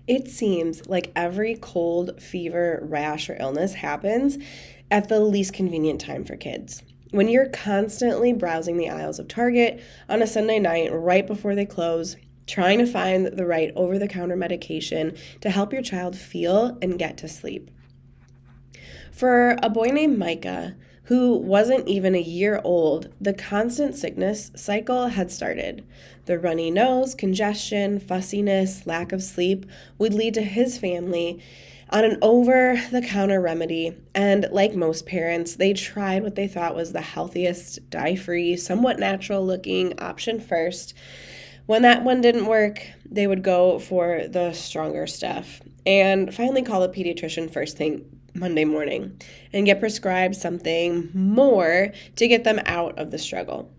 It seems like every cold, fever, rash, or illness happens at the least convenient time for kids. When you're constantly browsing the aisles of Target on a Sunday night right before they close, trying to find the right over the counter medication to help your child feel and get to sleep. For a boy named Micah, who wasn't even a year old, the constant sickness cycle had started. The runny nose, congestion, fussiness, lack of sleep would lead to his family on an over the counter remedy. And like most parents, they tried what they thought was the healthiest, dye free, somewhat natural looking option first. When that one didn't work, they would go for the stronger stuff and finally call a pediatrician first thing Monday morning and get prescribed something more to get them out of the struggle.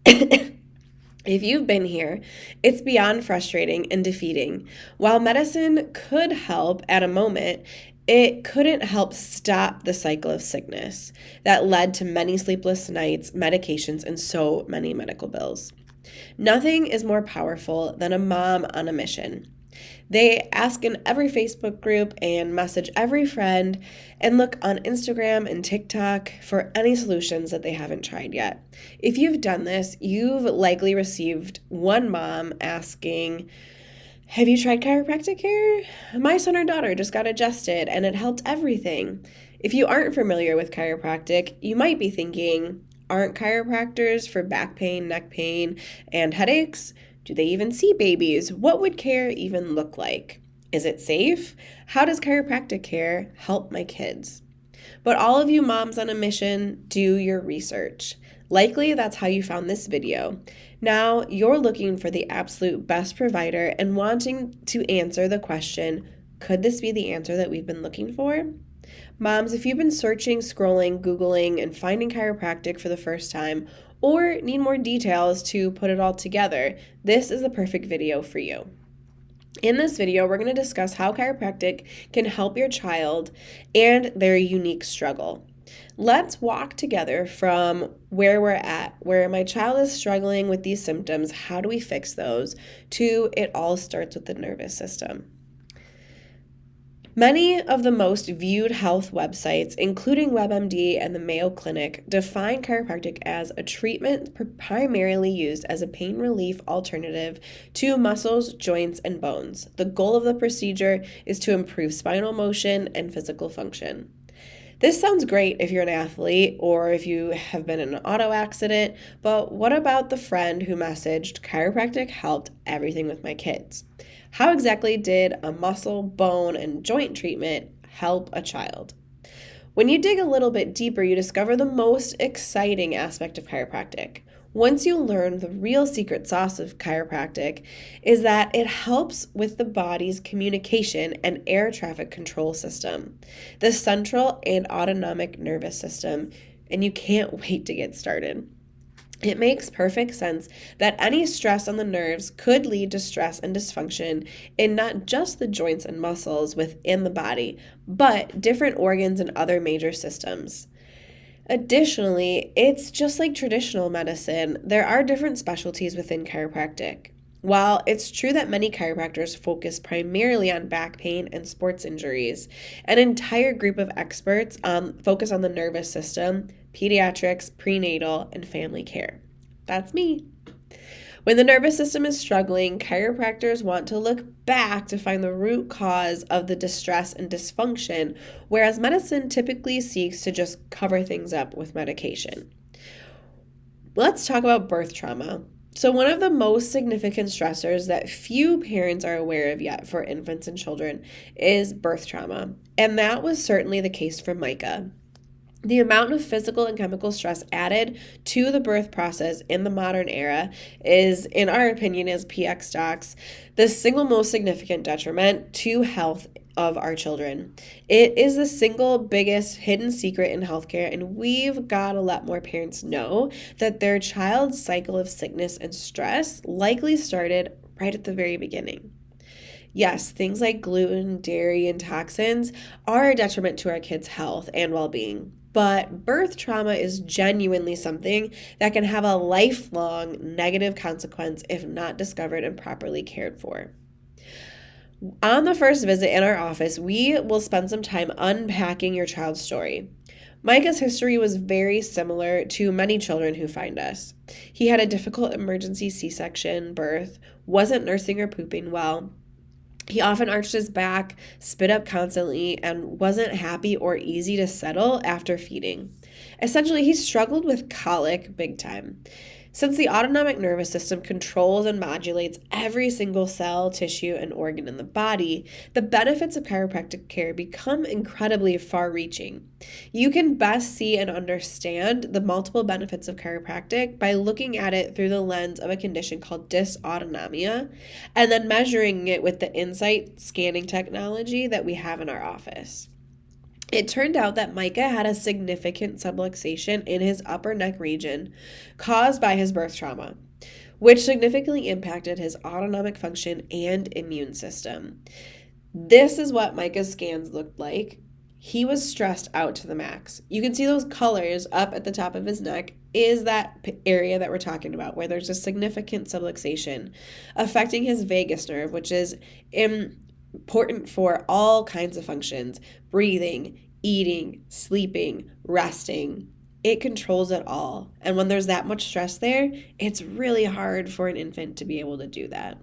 If you've been here, it's beyond frustrating and defeating. While medicine could help at a moment, it couldn't help stop the cycle of sickness that led to many sleepless nights, medications, and so many medical bills. Nothing is more powerful than a mom on a mission. They ask in every Facebook group and message every friend and look on Instagram and TikTok for any solutions that they haven't tried yet. If you've done this, you've likely received one mom asking, "Have you tried chiropractic care? My son or daughter just got adjusted and it helped everything." If you aren't familiar with chiropractic, you might be thinking, aren't chiropractors for back pain, neck pain, and headaches? Do they even see babies? What would care even look like? Is it safe? How does chiropractic care help my kids? But all of you moms on a mission, do your research. Likely that's how you found this video. Now you're looking for the absolute best provider and wanting to answer the question, could this be the answer that we've been looking for? Moms, if you've been searching, scrolling, Googling, and finding chiropractic for the first time, or need more details to put it all together, this is the perfect video for you. In this video, we're going to discuss how chiropractic can help your child and their unique struggle. Let's walk together from where we're at, where my child is struggling with these symptoms, how do we fix those, to it all starts with the nervous system. Many of the most viewed health websites, including WebMD and the Mayo Clinic, define chiropractic as a treatment primarily used as a pain relief alternative to muscles, joints, and bones. The goal of the procedure is to improve spinal motion and physical function. This sounds great if you're an athlete or if you have been in an auto accident, but what about the friend who messaged, "Chiropractic helped everything with my kids"? How exactly did a muscle, bone, and joint treatment help a child? When you dig a little bit deeper, you discover the most exciting aspect of chiropractic. Once you learn the real secret sauce of chiropractic is that it helps with the body's communication and air traffic control system, the central and autonomic nervous system, and you can't wait to get started. It makes perfect sense that any stress on the nerves could lead to stress and dysfunction in not just the joints and muscles within the body, but different organs and other major systems. Additionally, it's just like traditional medicine, there are different specialties within chiropractic. While it's true that many chiropractors focus primarily on back pain and sports injuries, an entire group of experts focus on the nervous system, pediatrics, prenatal, and family care. That's me. When the nervous system is struggling, chiropractors want to look back to find the root cause of the distress and dysfunction, whereas medicine typically seeks to just cover things up with medication. Let's talk about birth trauma. So one of the most significant stressors that few parents are aware of yet for infants and children is birth trauma, and that was certainly the case for Micah. The amount of physical and chemical stress added to the birth process in the modern era is, in our opinion as PX docs, the single most significant detriment to health of our children. It is the single biggest hidden secret in healthcare, and we've got to let more parents know that their child's cycle of sickness and stress likely started right at the very beginning. Yes, things like gluten, dairy, and toxins are a detriment to our kids' health and well-being. But birth trauma is genuinely something that can have a lifelong negative consequence if not discovered and properly cared for. On the first visit in our office, we will spend some time unpacking your child's story. Micah's history was very similar to many children who find us. He had a difficult emergency C-section birth, wasn't nursing or pooping well. He often arched his back, spit up constantly, and wasn't happy or easy to settle after feeding. Essentially, he struggled with colic big time. Since the autonomic nervous system controls and modulates every single cell, tissue, and organ in the body, the benefits of chiropractic care become incredibly far reaching. You can best see and understand the multiple benefits of chiropractic by looking at it through the lens of a condition called dysautonomia and then measuring it with the insight scanning technology that we have in our office. It turned out that Micah had a significant subluxation in his upper neck region caused by his birth trauma, which significantly impacted his autonomic function and immune system. This is what Micah's scans looked like. He was stressed out to the max. You can see those colors up at the top of his neck is that area that we're talking about where there's a significant subluxation affecting his vagus nerve, which is important for all kinds of functions: breathing, eating, sleeping, resting. It controls it all. And when there's that much stress there, it's really hard for an infant to be able to do that.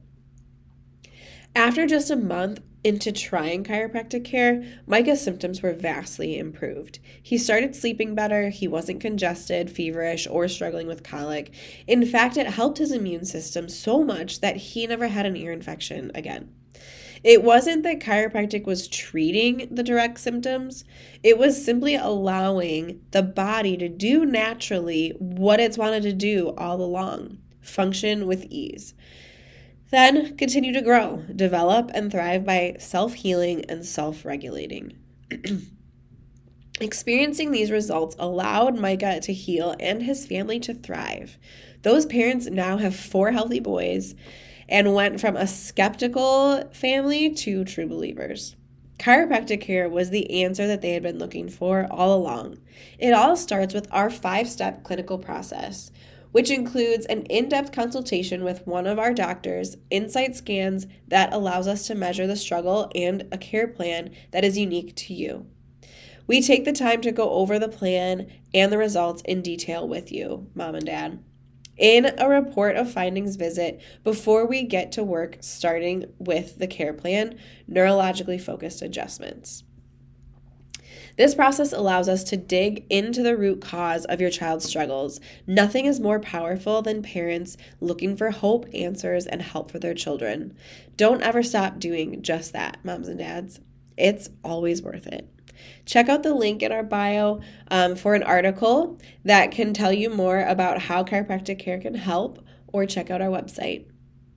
After just a month into trying chiropractic care, Micah's symptoms were vastly improved. He started sleeping better, he wasn't congested, feverish, or struggling with colic. In fact, it helped his immune system so much that he never had an ear infection again. It wasn't that chiropractic was treating the direct symptoms. It was simply allowing the body to do naturally what it's wanted to do all along: function with ease. Then continue to grow, develop, and thrive by self-healing and self-regulating. Experiencing these results allowed Micah to heal and his family to thrive. Those parents now have 4 healthy boys and went from a skeptical family to true believers. Chiropractic care was the answer that they had been looking for all along. It all starts with our 5-step clinical process, which includes an in-depth consultation with one of our doctors, insight scans that allows us to measure the struggle, and a care plan that is unique to you. We take the time to go over the plan and the results in detail with you, Mom and Dad, in a report of findings visit before we get to work, starting with the care plan, neurologically focused adjustments. This process allows us to dig into the root cause of your child's struggles. Nothing is more powerful than parents looking for hope, answers, and help for their children. Don't ever stop doing just that, moms and dads. It's always worth it. Check out the link in our bio for an article that can tell you more about how chiropractic care can help, or check out our website.